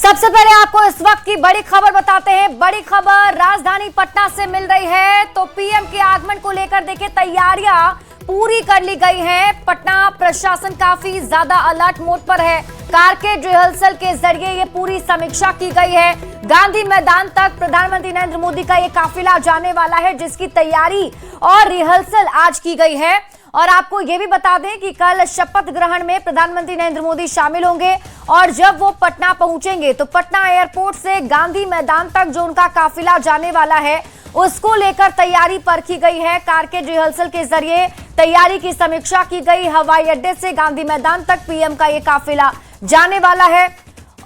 सबसे पहले आपको इस वक्त की बड़ी खबर बताते हैं। बड़ी खबर राजधानी पटना से मिल रही है। तो पीएम के आगमन को लेकर देखिए तैयारियां पूरी कर ली गई हैं। पटना प्रशासन काफी ज्यादा अलर्ट मोड पर है। कारकेड रिहर्सल के जरिए ये पूरी समीक्षा की गई है। गांधी मैदान तक प्रधानमंत्री नरेंद्र मोदी का ये काफिला जाने वाला है, जिसकी तैयारी और रिहर्सल आज की गई है। और आपको ये भी बता दें कि कल शपथ ग्रहण में प्रधानमंत्री नरेंद्र मोदी शामिल होंगे और जब वो पटना पहुंचेंगे तो पटना एयरपोर्ट से गांधी मैदान तक जो उनका काफिला जाने वाला है उसको लेकर तैयारी परखी गई है। कारकेड रिहर्सल के जरिए तैयारी की समीक्षा की गई। हवाई अड्डे से गांधी मैदान तक पीएम का ये काफिला जाने वाला है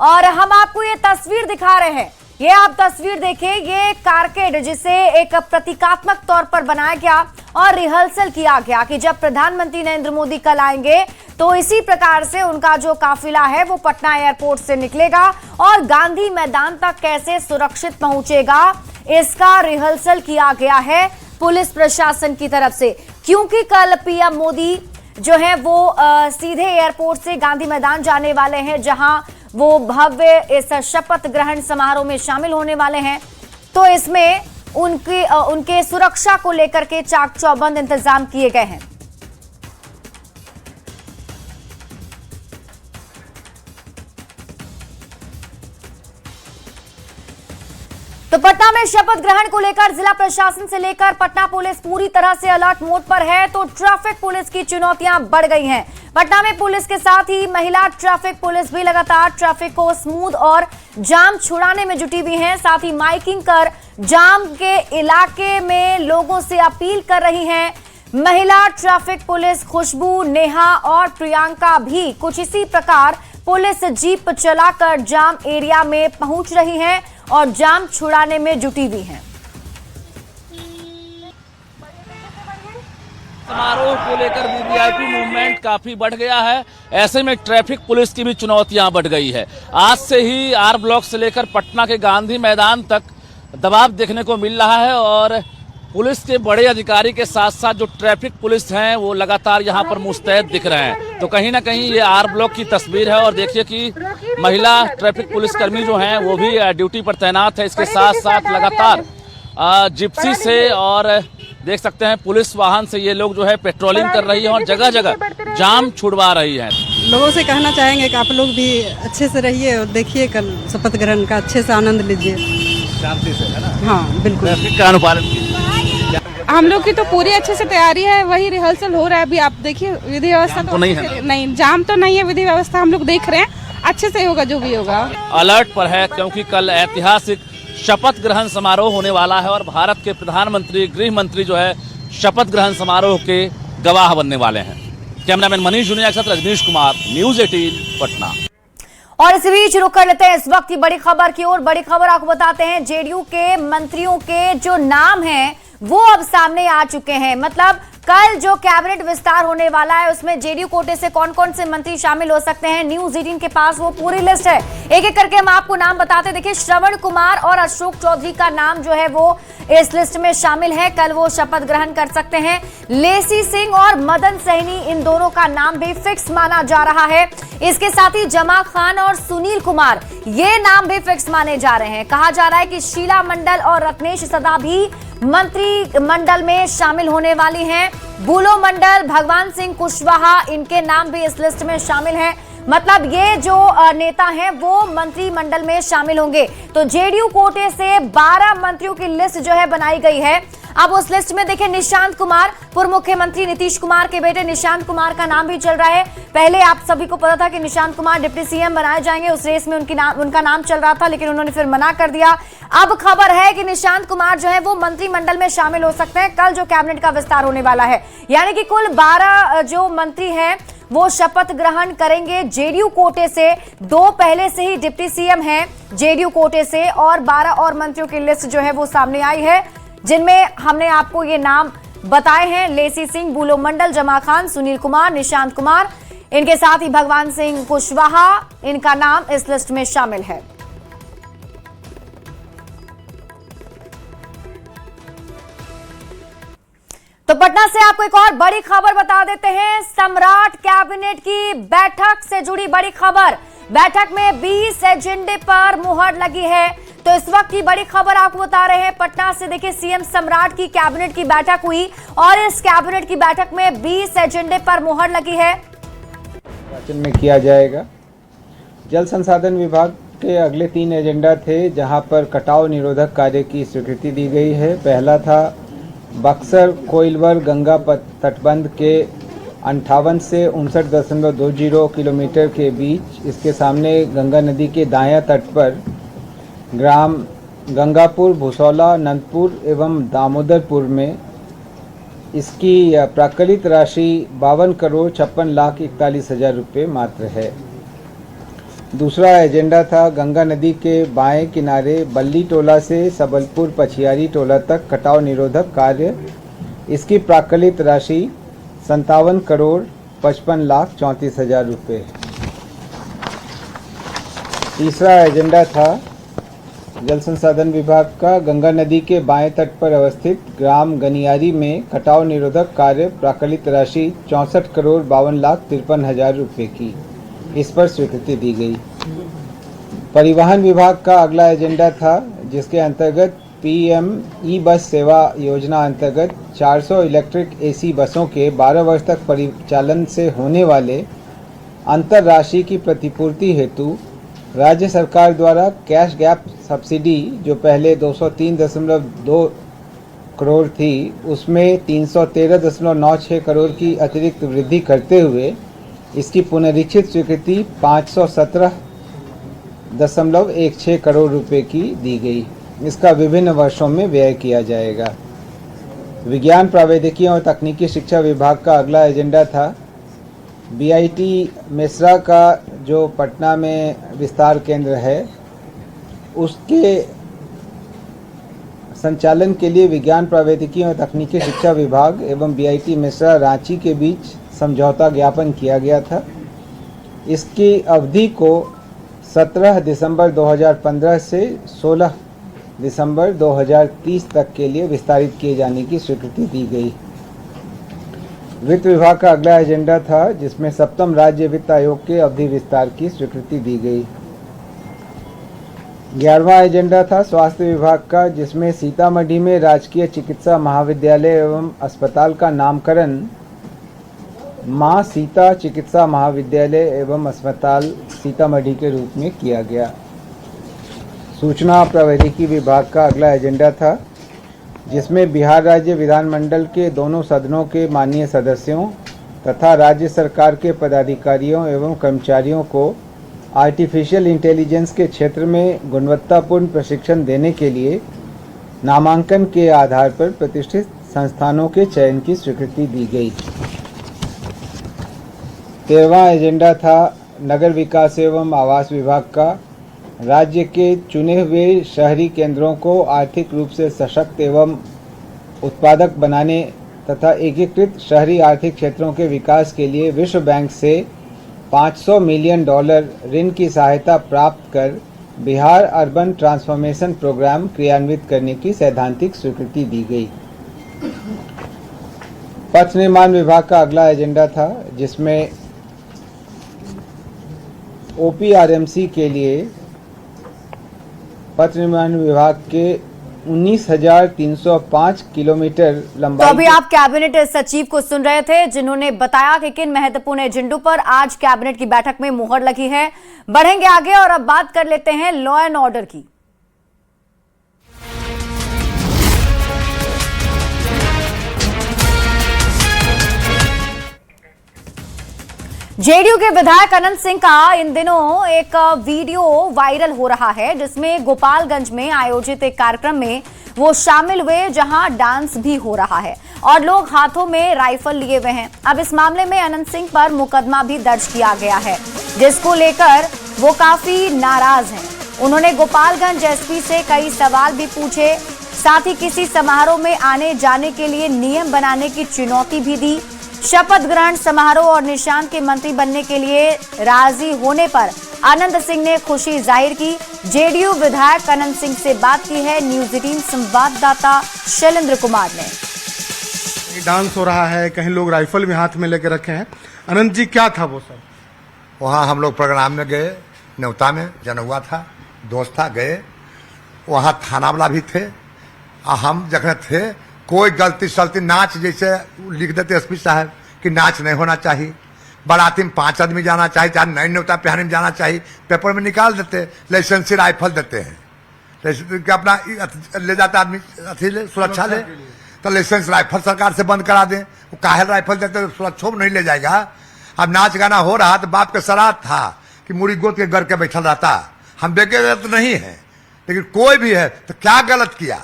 और हम आपको ये तस्वीर दिखा रहे हैं। ये आप तस्वीर देखिए, ये कारकेड जिसे एक प्रतीकात्मक तौर पर बनाया गया और रिहर्सल किया गया कि जब प्रधानमंत्री नरेंद्र मोदी कल आएंगे तो इसी प्रकार से उनका जो काफिला है वो पटना एयरपोर्ट से निकलेगा और गांधी मैदान तक कैसे सुरक्षित पहुंचेगा, इसका रिहर्सल किया गया है पुलिस प्रशासन की तरफ से। क्योंकि कल पीएम मोदी जो है वो सीधे एयरपोर्ट से गांधी मैदान जाने वाले हैं, जहां वो भव्य इस शपथ ग्रहण समारोह में शामिल होने वाले हैं। तो इसमें उनके सुरक्षा को लेकर के चाक चौबंद इंतजाम किए गए हैं। तो पटना में शपथ ग्रहण को लेकर जिला प्रशासन से लेकर पटना पुलिस पूरी तरह से अलर्ट मोड पर है। तो ट्रैफिक पुलिस की चुनौतियां बढ़ गई हैं। पटना में पुलिस के साथ ही महिला ट्रैफिक पुलिस भी लगातार ट्रैफिक को स्मूथ और जाम छुड़ाने में जुटी हुई है। साथ ही माइकिंग कर जाम के इलाके में लोगों से अपील कर रही हैं। महिला ट्रैफिक पुलिस खुशबू, नेहा और प्रियंका भी कुछ इसी प्रकार पुलिस जीप चलाकर जाम एरिया में पहुंच रही हैं और जाम छुड़ाने में जुटी हुई हैं। समारोह को लेकर वीवीआईपी मूवमेंट काफी बढ़ गया है। ऐसे में ट्रैफिक पुलिस की भी चुनौतियां बढ़ गई है। आज से ही आर ब्लॉक से लेकर पटना के गांधी मैदान तक दबाव देखने को मिल रहा है और पुलिस के बड़े अधिकारी के साथ साथ जो ट्रैफिक पुलिस हैं वो लगातार यहां पर मुस्तैद दिख रहे हैं। तो कहीं ना कहीं ये आर ब्लॉक की तस्वीर है और देखिए कि महिला ट्रैफिक पुलिसकर्मी जो हैं वो भी ड्यूटी पर तैनात है। इसके साथ साथ लगातार जिप्सी से और देख सकते हैं पुलिस वाहन से ये लोग जो है पेट्रोलिंग कर रही है और जगह जगह जाम छुड़वा रही है। लोगों से कहना चाहेंगे कि आप लोग भी अच्छे से रहिए और देखिए कल शपथ ग्रहण का अच्छे से आनंद लीजिए, शांति से, है ना? हाँ बिल्कुल। ट्रैफिक का अनुपालन कीजिए। हम लोग की तो पूरी अच्छे से तैयारी है, वही रिहर्सल हो रहा है अभी। आप देखिए विधि व्यवस्था तो नहीं है, नहीं जाम तो नहीं है, विधि व्यवस्था हम लोग देख रहे हैं, अच्छे से होगा जो भी होगा। अलर्ट पर है क्योंकि कल ऐतिहासिक शपथ ग्रहण समारोह होने वाला है और भारत के प्रधानमंत्री, गृह मंत्री जो है शपथ ग्रहण समारोह के गवाह बनने वाले हैं। कैमरामैन मनीष जुनिया के साथ रजनीश कुमार, न्यूज़ 18 पटना। और इस बीच रुक कर लेते हैं इस वक्त की बड़ी खबर की ओर। बड़ी खबर आपको बताते हैं, जेडीयू के मंत्रियों के जो नाम हैं वो अब सामने आ चुके हैं। मतलब कल जो कैबिनेट विस्तार होने वाला है उसमें जेडीयू कोटे से कौन कौन से मंत्री शामिल हो सकते हैं, न्यूज़ 18 के पास वो पूरी लिस्ट है। एक एक करके हम आपको नाम बताते हैं। देखिए, श्रवण कुमार और अशोक चौधरी का नाम जो है वो इस लिस्ट में शामिल है। कल वो शपथ ग्रहण कर सकते हैं। लेसी सिंह और मदन सहनी, इन दोनों का नाम भी फिक्स माना जा रहा है। इसके साथ ही जमा खान और सुनील कुमार, ये नाम भी फिक्स माने जा रहे हैं। कहा जा रहा है कि शीला मंडल और रत्नेश सदा भी मंत्री मंडल में शामिल होने वाली हैं। बुलो मंडल, भगवान सिंह कुशवाहा, इनके नाम भी इस लिस्ट में शामिल हैं। मतलब ये जो नेता हैं वो मंत्रिमंडल में शामिल होंगे। तो जेडीयू कोटे से 12 मंत्रियों की लिस्ट जो है बनाई गई है। अब उस लिस्ट में देखिए, निशांत कुमार, पूर्व मुख्यमंत्री नीतीश कुमार के बेटे निशांत कुमार का नाम भी चल रहा है। पहले आप सभी को पता था कि निशांत कुमार डिप्टी सीएम बनाए जाएंगे, उस रेस में उनका नाम चल रहा था, लेकिन उन्होंने फिर मना कर दिया। अब खबर है कि निशांत कुमार जो है वो मंत्रिमंडल में शामिल हो सकते हैं कल जो कैबिनेट का विस्तार होने वाला है। यानी कि कुल 12 जो मंत्री हैं वो शपथ ग्रहण करेंगे जेडीयू कोटे से। 2 पहले से ही डिप्टी सीएम हैं जेडीयू कोटे से और 12 और मंत्रियों की लिस्ट जो है वो सामने आई है, जिनमें हमने आपको ये नाम बताए हैं। लेसी सिंह, बुलो मंडल, जमा खान, सुनील कुमार, निशांत कुमार, इनके साथ ही भगवान सिंह कुशवाहा, इनका नाम इस लिस्ट में शामिल है। तो पटना से आपको एक और बड़ी खबर बता देते हैं। सम्राट कैबिनेट की बैठक से जुड़ी बड़ी खबर। बैठक में 20 एजेंडे पर मुहर लगी है। तो इस वक्त की बड़ी खबर आपको बता रहे हैं पटना से। देखिए, सीएम सम्राट की कैबिनेट की बैठक हुई और इस कैबिनेट की बैठक में 20 एजेंडे पर मुहर लगी है। में किया जाएगा। जल संसाधन विभाग के अगले 3 एजेंडा थे जहां पर कटाव निरोधक कार्य की स्वीकृति दी गई है। पहला था बक्सर कोइलवर गंगा तटबंध के 58 से 59.20 किलोमीटर के बीच, इसके सामने गंगा नदी के दायां तट पर ग्राम गंगापुर, भुसौला, नंदपुर एवं दामोदरपुर में इसकी प्राकलित राशि 52,56,41,000 रुपये मात्र है। दूसरा एजेंडा था गंगा नदी के बाएं किनारे बल्ली टोला से सबलपुर पछियारी टोला तक कटाव निरोधक कार्य, इसकी प्राकलित राशि 57,55,34,000 रुपये। तीसरा एजेंडा था जल संसाधन विभाग का गंगा नदी के बाएं तट पर अवस्थित ग्राम गनियारी में कटाव निरोधक कार्य, प्राकलित राशि 64,52,53,000 रुपये की, इस पर स्वीकृति दी गई। परिवहन विभाग का अगला एजेंडा था जिसके अंतर्गत PM ई बस सेवा योजना अंतर्गत 400 इलेक्ट्रिक AC बसों के 12 वर्ष तक परिचालन से होने वाले अंतर राशि की प्रतिपूर्ति हेतु राज्य सरकार द्वारा कैश गैप सब्सिडी जो पहले 203.2 करोड़ थी उसमें 313.96 करोड़ की अतिरिक्त वृद्धि करते हुए इसकी पुनरीक्षित स्वीकृति 517.16 करोड़ रुपए की दी गई। इसका विभिन्न वर्षों में व्यय किया जाएगा। विज्ञान प्रौद्योगिकी और तकनीकी शिक्षा विभाग का अगला एजेंडा था BIT मेसरा का जो पटना में विस्तार केंद्र है उसके संचालन के लिए विज्ञान प्रौद्योगिकी और तकनीकी शिक्षा विभाग एवं BIT मेसरा रांची के बीच समझौता ज्ञापन किया गया था। इसकी अवधि को 17 दिसंबर 2015 से 16 दिसंबर 2030 तक के लिए विस्तारित किए जाने की स्वीकृति दी गई। वित्त विभाग का अगला एजेंडा था जिसमें 7वें राज्य वित्त आयोग के अवधि विस्तार की स्वीकृति दी गई। 11वां एजेंडा था स्वास्थ्य विभाग का जिसमें सीतामढ़ी में राजकीय चिकित्सा महाविद्यालय एवं अस्पताल का नामकरण मां सीता चिकित्सा महाविद्यालय एवं अस्पताल सीतामढ़ी के रूप में किया गया। सूचना प्रौद्योगिकी विभाग का अगला एजेंडा था जिसमें बिहार राज्य विधानमंडल के दोनों सदनों के माननीय सदस्यों तथा राज्य सरकार के पदाधिकारियों एवं कर्मचारियों को आर्टिफिशियल इंटेलिजेंस के क्षेत्र में गुणवत्तापूर्ण प्रशिक्षण देने के लिए नामांकन के आधार पर प्रतिष्ठित संस्थानों के चयन की स्वीकृति दी गई। 13वां एजेंडा था नगर विकास एवं आवास विभाग का राज्य के चुने हुए शहरी केंद्रों को आर्थिक रूप से सशक्त एवं उत्पादक बनाने तथा एकीकृत शहरी आर्थिक क्षेत्रों के विकास के लिए विश्व बैंक से $500 मिलियन ऋण की सहायता प्राप्त कर बिहार अर्बन ट्रांसफॉर्मेशन प्रोग्राम क्रियान्वित करने की सैद्धांतिक स्वीकृति दी गई। पथ निर्माण विभाग का अगला एजेंडा था जिसमें OPRMC के लिए पथ निर्माण विभाग के 19,305 किलोमीटर लंबाई। तो अभी आप कैबिनेट सचिव को सुन रहे थे जिन्होंने बताया कि किन महत्वपूर्ण एजेंडों पर आज कैबिनेट की बैठक में मुहर लगी है। बढ़ेंगे आगे और अब बात कर लेते हैं लॉ एंड ऑर्डर की। जेडीयू के विधायक अनंत सिंह का इन दिनों एक वीडियो वायरल हो रहा है जिसमें गोपालगंज में आयोजित एक कार्यक्रम में वो शामिल हुए जहां डांस भी हो रहा है और लोग हाथों में राइफल लिए हुए हैं। अब इस मामले में अनंत सिंह पर मुकदमा भी दर्ज किया गया है जिसको लेकर वो काफी नाराज हैं। उन्होंने गोपालगंज एसपी से कई सवाल भी पूछे, साथ ही किसी समारोह में आने जाने के लिए नियम बनाने की चुनौती भी दी। शपथ ग्रहण समारोह और निशांत के मंत्री बनने के लिए राजी होने पर आनंद सिंह ने खुशी जाहिर की। जेडीयू विधायक अनंत सिंह से बात की है न्यूज 18 संवाददाता शैलेंद्र कुमार ने। डांस हो रहा है, कहीं लोग राइफल भी हाथ में लेकर रखे हैं। अनंत जी, क्या था वो सब? वहाँ हम लोग प्रोग्राम में गए, न्योता में जनहुआ था, दोस्त था, गए वहाँ थाना वाला भी थे। हम जगह थे, कोई गलती सलती नाच जैसे लिख देते एसपी साहब कि नाच नहीं होना चाहिए, बाराती में 5 आदमी जाना चाहिए, चाहे नई न्योता पहने में जाना चाहिए, पेपर में निकाल देते। लाइसेंसी राइफल देते हैं, अपना ले जाता आदमी अथी ले सुरक्षा ले, तो लाइसेंस राइफल सरकार से बंद करा दें। वो काहे राइफल देते, सुरक्षा में नहीं ले जाएगा। अब नाच गाना हो रहा तो बाप के श्राद्ध था कि मुड़ी गोद के घर के बैठल रहता। हम देखे तो नहीं है, लेकिन कोई भी है तो क्या गलत किया,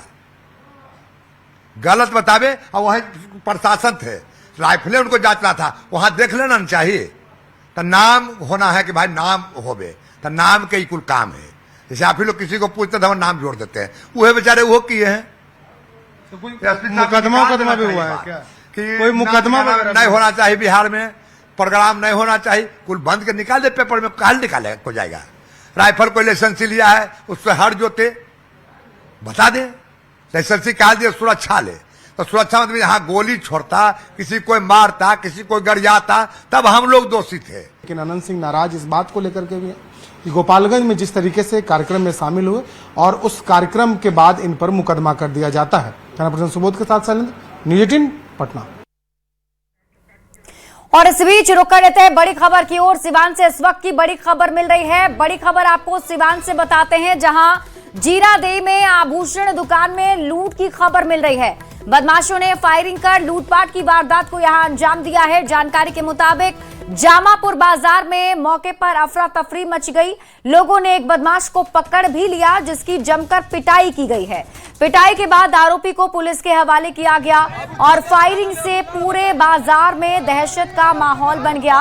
गलत बतावे। और वह प्रशासन थे, राइफलें उनको जांचना था, वहां देख लेना चाहिए। तो नाम होना है कि भाई नाम होवे, तो नाम के ही कुल काम है। जैसे आप ही लोग किसी को पूछते तो नाम जोड़ देते हैं, वह बेचारे वो किए हैं। तो कोई मुकदमा भी हुआ है क्या कि कोई मुकदमा नहीं होना चाहिए बिहार में, प्रोग्राम नहीं होना चाहिए, कुल बंद के निकाल दे। पेपर में काल निकाले हो जाएगा। राइफल कोई लाइसेंसी लिया है उससे हर जोते बता दे, लाइसेंसी काल दिए सुरक्षा ले। तो सुरक्षा मतलब यहाँ गोली छोड़ता, किसी को मारता, किसी को गरियाता, तब हम लोग दोषी थे। लेकिन अनंत सिंह नाराज इस बात को लेकर के भी है कि गोपालगंज में जिस तरीके से कार्यक्रम में शामिल हुए और उस कार्यक्रम के बाद इन पर मुकदमा कर दिया जाता है। कैमरा पर्सन सुबोध के साथ शैलेंद्र, न्यूज़ 18 पटना। और इस बीच रुक कर लेते हैं बड़ी खबर की ओर। सिवान से इस वक्त की बड़ी खबर मिल रही है। बड़ी खबर आपको सिवान से बताते हैं, जहां जीरादेई में आभूषण दुकान में लूट की खबर मिल रही है। बदमाशों ने फायरिंग कर लूटपाट की वारदात को यहां अंजाम दिया है। जानकारी के मुताबिक जामापुर बाजार में मौके पर अफरा तफरी मच गई। लोगों ने एक बदमाश को पकड़ भी लिया, जिसकी जमकर पिटाई की गई है। पिटाई के बाद आरोपी को पुलिस के हवाले किया गया और फायरिंग से पूरे बाजार में दहशत का माहौल बन गया।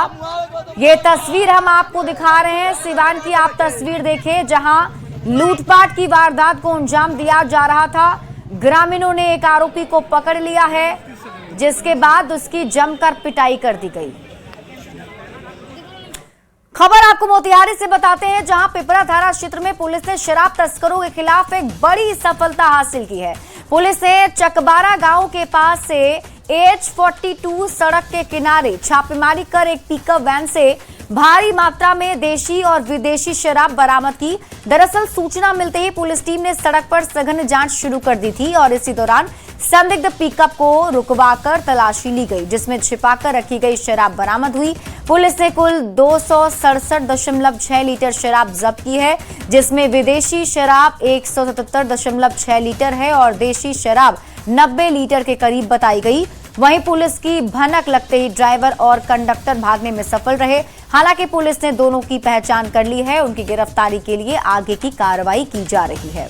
ये तस्वीर हम आपको दिखा रहे हैं, सिवान की आप तस्वीर देखें, जहां लूटपाट की वारदात को अंजाम दिया जा रहा था। ग्रामीणों ने एक आरोपी को पकड़ लिया है, जिसके बाद उसकी जमकर पिटाई कर दी गई। खबर आपको मोतिहारी से बताते हैं, जहां पिपरा थाना क्षेत्र में पुलिस ने शराब तस्करों के खिलाफ एक बड़ी सफलता हासिल की है। पुलिस ने चकबारा गांव के पास से H42 सड़क के किनारे छापेमारी कर एक पिकअप वैन से भारी मात्रा में देशी और विदेशी शराब बरामद की। दरअसल सूचना मिलते ही पुलिस टीम ने सड़क पर सघन जांच शुरू कर दी थी और इसी दौरान संदिग्ध पिकअप को रुकवाकर तलाशी ली गई, जिसमें छिपाकर रखी गई शराब बरामद हुई। पुलिस ने कुल 267.6 लीटर शराब जब्त की है, जिसमें विदेशी शराब 177.6 लीटर है और देशी शराब 90 लीटर के करीब बताई गई। वहीं पुलिस की भनक लगते ही ड्राइवर और कंडक्टर भागने में सफल रहे। हालांकि पुलिस ने दोनों की पहचान कर ली है। उनकी गिरफ्तारी के लिए आगे की कार्रवाई की जा रही है।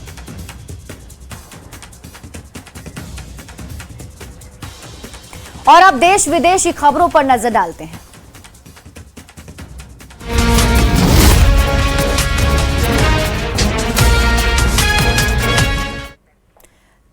और अब देश विदेश की खबरों पर नजर डालते हैं।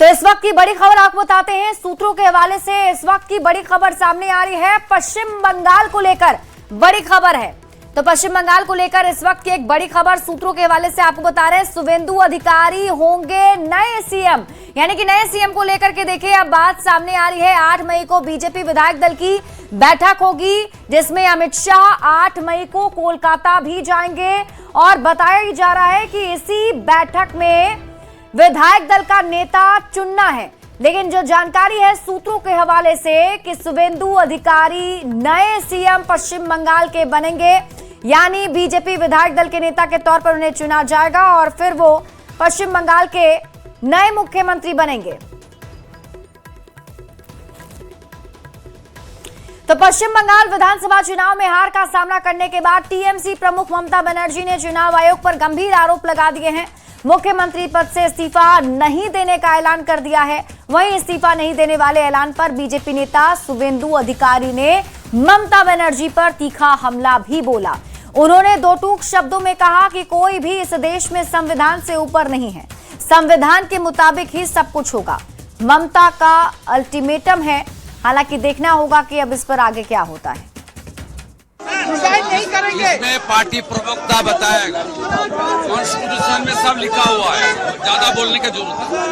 तो इस वक्त की बड़ी खबर आपको बताते हैं, सूत्रों के हवाले से इस वक्त की बड़ी खबर सामने आ रही है। पश्चिम बंगाल को लेकर बड़ी खबर है। तो पश्चिम बंगाल को लेकर इस वक्त की एक बड़ी खबर सूत्रों के हवाले से आपको बता रहे हैं। शुवेंदु अधिकारी होंगे नए सीएम, यानी कि नए सीएम को लेकर के देखिए अब बात सामने आ रही है। 8 मई को बीजेपी विधायक दल की बैठक होगी, जिसमें अमित शाह 8 मई को कोलकाता भी जाएंगे और बताया जा रहा है कि इसी बैठक में विधायक दल का नेता चुनना है। लेकिन जो जानकारी है सूत्रों के हवाले से कि शुवेंदु अधिकारी नए सीएम पश्चिम बंगाल के बनेंगे, यानी बीजेपी विधायक दल के नेता के तौर पर उन्हें चुना जाएगा और फिर वो पश्चिम बंगाल के नए मुख्यमंत्री बनेंगे। तो पश्चिम बंगाल विधानसभा चुनाव में हार का सामना करने के बाद टीएमसी प्रमुख ममता बनर्जी ने चुनाव आयोग पर गंभीर आरोप लगा दिए हैं। मुख्यमंत्री पद से इस्तीफा नहीं देने का ऐलान कर दिया है। वहीं इस्तीफा नहीं देने वाले ऐलान पर बीजेपी नेता शुवेंदु अधिकारी ने ममता बनर्जी पर तीखा हमला भी बोला। उन्होंने दो टूक शब्दों में कहा कि कोई भी इस देश में संविधान से ऊपर नहीं है, संविधान के मुताबिक ही सब कुछ होगा। ममता का अल्टीमेटम है, हालांकि देखना होगा कि अब इस पर आगे क्या होता है। इसमें पार्टी प्रवक्ता बताएगा, कॉन्स्टिट्यूशन में सब लिखा हुआ है, ज्यादा बोलने की जरूरत है।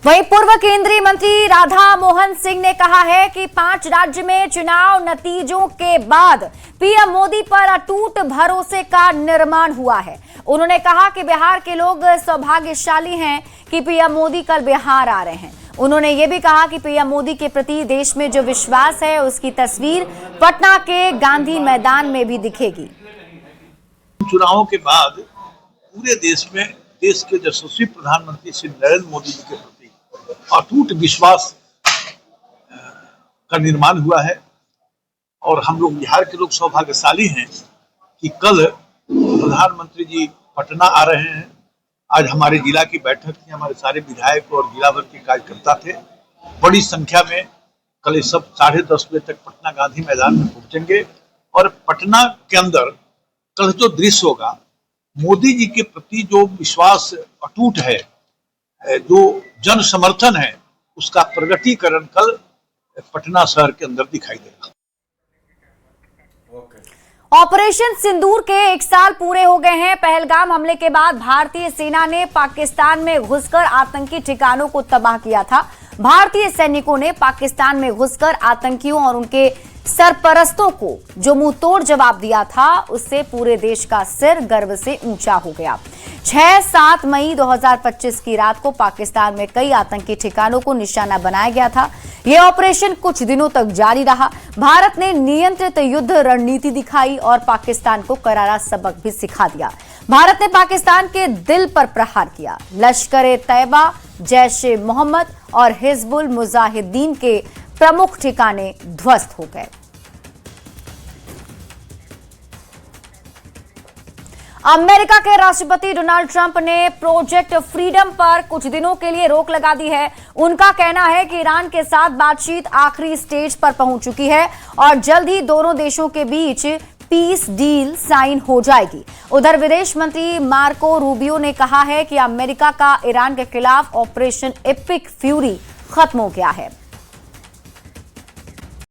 वहीं पूर्व केंद्रीय मंत्री राधा मोहन सिंह ने कहा है कि 5 राज्य में चुनाव नतीजों के बाद पीएम मोदी पर अटूट भरोसे का निर्माण हुआ है। उन्होंने कहा कि बिहार के लोग सौभाग्यशाली हैं कि पीएम मोदी कल बिहार आ रहे हैं। उन्होंने ये भी कहा कि पीएम मोदी के प्रति देश में जो विश्वास है उसकी तस्वीर पटना के गांधी मैदान में भी दिखेगी। चुनावों के बाद पूरे देश में देश के यशस्वी प्रधानमंत्री श्री नरेंद्र मोदी जी के प्रति अटूट विश्वास का निर्माण हुआ है और हम लोग बिहार के लोग सौभाग्यशाली हैं कि कल प्रधानमंत्री जी पटना आ रहे हैं। आज हमारे जिला की बैठक थी, हमारे सारे विधायक और जिला भर के कार्यकर्ता थे। बड़ी संख्या में कल सब 10:30 बजे तक पटना गांधी मैदान में पहुंचेंगे और पटना के अंदर कल जो दृश्य होगा, मोदी जी के प्रति जो विश्वास अटूट है, जो जन समर्थन है, उसका प्रगटीकरण कल पटना शहर के अंदर दिखाई देगा। ऑपरेशन सिंदूर के 1 साल पूरे हो गए हैं। पहलगाम हमले के बाद भारतीय सेना ने पाकिस्तान में घुसकर आतंकी ठिकानों को तबाह किया था। भारतीय सैनिकों ने पाकिस्तान में घुसकर आतंकियों और उनके सरपरस्तों को जो मुंहतोड़ जवाब दिया था, उससे पूरे देश का सिर गर्व से ऊंचा हो गया। 6-7 मई 2025 की रात को पाकिस्तान में कई आतंकी ठिकानों को निशाना बनाया गया था। यह ऑपरेशन कुछ दिनों तक जारी रहा। भारत ने नियंत्रित युद्ध रणनीति दिखाई और पाकिस्तान को करारा सबक भी सिखा दिया। भारत ने पाकिस्तान के दिल पर प्रहार किया। लश्कर-ए-तैयबा, जैश-ए-मोहम्मद और हिजबुल मुजाहिदीन के प्रमुख ठिकाने ध्वस्त हो गए। अमेरिका के राष्ट्रपति डोनाल्ड ट्रंप ने प्रोजेक्ट फ्रीडम पर कुछ दिनों के लिए रोक लगा दी है। उनका कहना है कि ईरान के साथ बातचीत आखिरी स्टेज पर पहुंच चुकी है और जल्द ही दोनों देशों के बीच पीस डील साइन हो जाएगी। उधर विदेश मंत्री मार्को रूबियो ने कहा है कि अमेरिका का ईरान के खिलाफ ऑपरेशन एपिक फ्यूरी खत्म हो गया है।